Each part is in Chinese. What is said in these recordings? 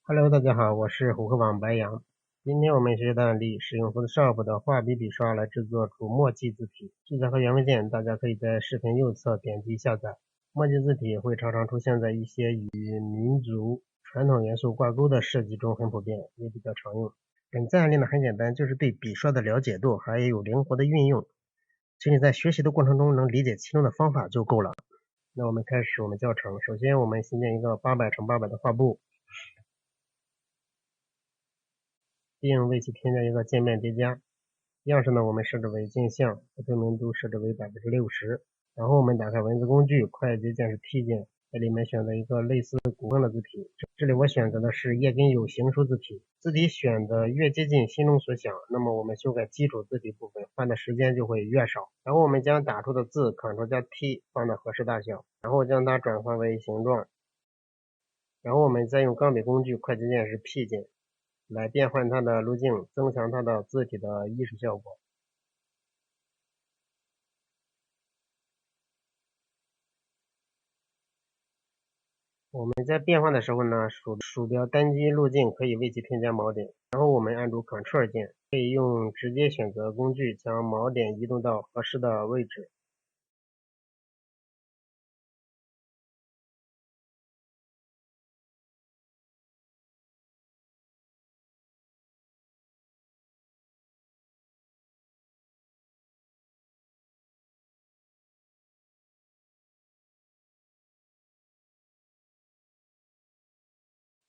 Hello，大家好，我是虎克网白羊。今天我们学习的案例使用 Photoshop 的画笔笔刷来制作出墨迹字体。器材和原文件大家可以在视频右侧点击下载。墨迹字体会常常出现在一些与民族传统元素挂钩的设计中，很普遍，也比较常用。本次案例呢很简单，就是对笔刷的了解度还有灵活的运用，请你在学习的过程中能理解其中的方法就够了。那我们开始我们教程。首先我们新建一个800×800的画布，并为其添加一个渐变叠加。样式呢，我们设置为镜像，不透明度设置为60%。然后我们打开文字工具，快捷键是 T 键，在里面选择一个类似古风的字体。这里我选择的是叶根有行书字体。字体选的越接近心中所想，那么我们修改基础字体部分花的时间就会越少。然后我们将打出的字 Ctrl 加 T 放到合适大小，然后将它转换为形状。然后我们再用钢笔工具，快捷键是 P 键，来变换它的路径，增强它的字体的艺术效果。我们在变换的时候呢，鼠标单击路径可以为其添加锚点，然后我们按住 Ctrl 键，可以用直接选择工具将锚点移动到合适的位置。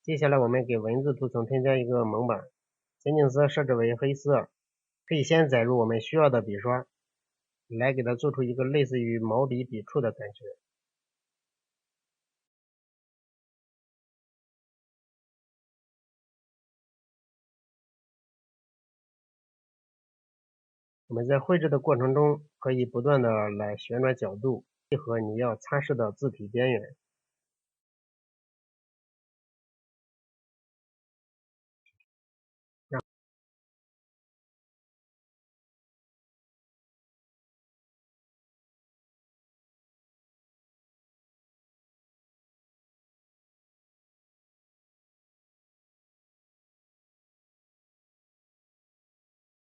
接下来我们给文字图层添加一个蒙版，前景色设置为黑色，可以先载入我们需要的笔刷，来给它做出一个类似于毛笔笔触的感觉。我们在绘制的过程中，可以不断的来旋转角度，配合你要擦拭的字体边缘。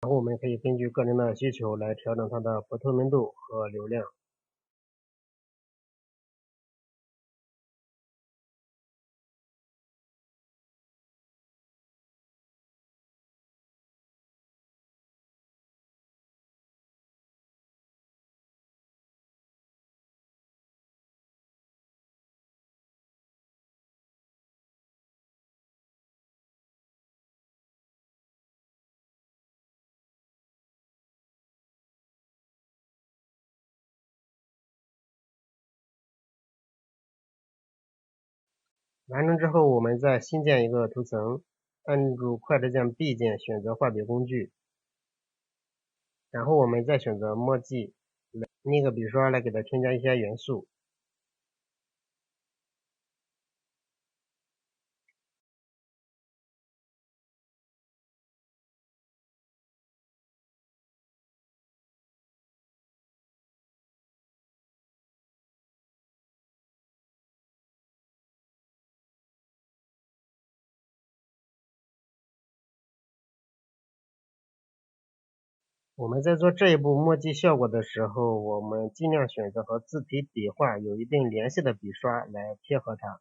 然后我们可以根据个人的需求来调整它的不透明度和流量。完成之后，我们再新建一个图层，按住快捷键 B 键选择画笔工具，然后我们再选择墨迹，那个笔刷来给它添加一些元素。我们在做这一步墨迹效果的时候，我们尽量选择和字体笔画有一定联系的笔刷来贴合它。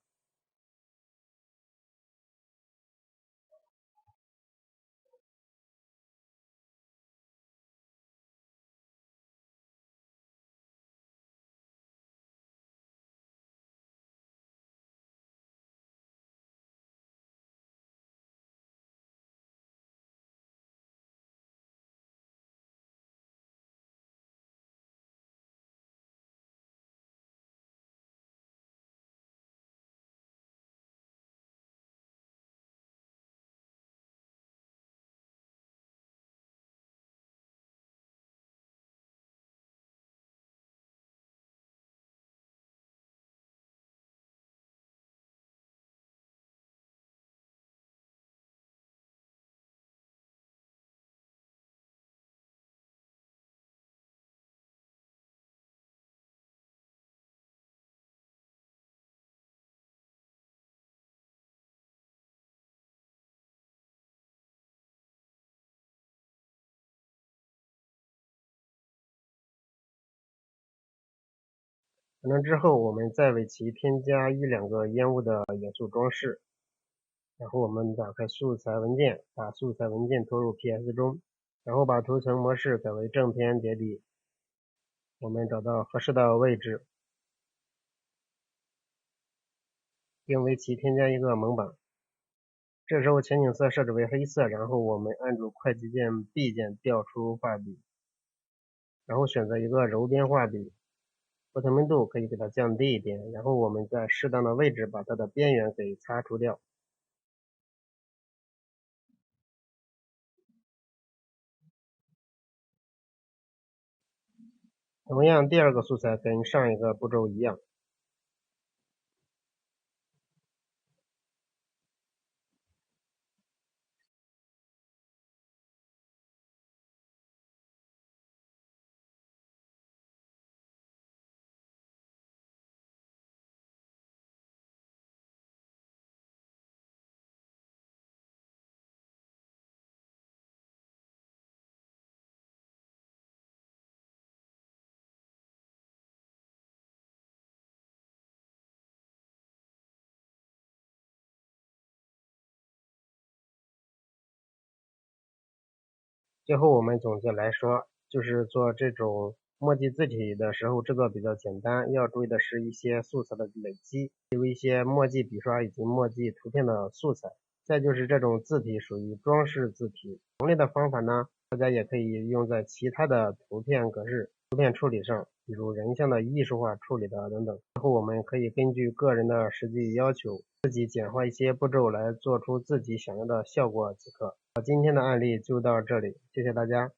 完成之后，我们再为其添加1-2个烟雾的元素装饰。然后我们打开素材文件，把素材文件拖入 PS 中，然后把图层模式改为正片叠底。我们找到合适的位置，并为其添加一个蒙版。这时候前景色设置为黑色，然后我们按住快捷键 B 键调出画笔，然后选择一个柔边画笔，不透明度可以给它降低一点，然后我们在适当的位置把它的边缘给擦除掉。同样，第二个素材跟上一个步骤一样。最后我们总结来说，就是做这种墨迹字体的时候，这个比较简单，要注意的是一些素材的累积，有一些墨迹笔刷以及墨迹图片的素材。再就是这种字体属于装饰字体，同类的方法呢，大家也可以用在其他的图片格式、图片处理上，比如人像的艺术化处理的等等。然后我们可以根据个人的实际要求，自己简化一些步骤来做出自己想要的效果即可。今天的案例就到这里，谢谢大家。